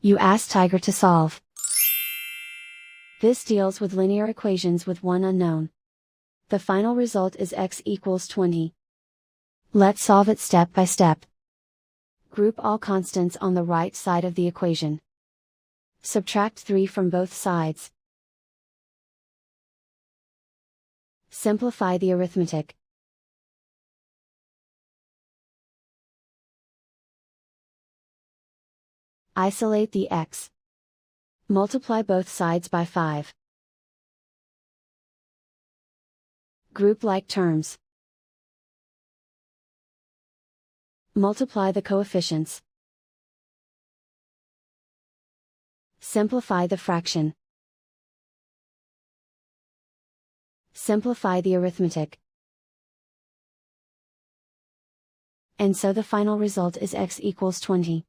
You ask Tiger to solve. This deals with linear equations with one unknown. The final result is x equals 20. Let's solve it step by step. Group all constants on the right side of the equation. Subtract 3 from both sides. Simplify the arithmetic. Isolate the x. Multiply both sides by 5. Group like terms. Multiply the coefficients. Simplify the fraction. Simplify the arithmetic. And so the final result is x equals 20.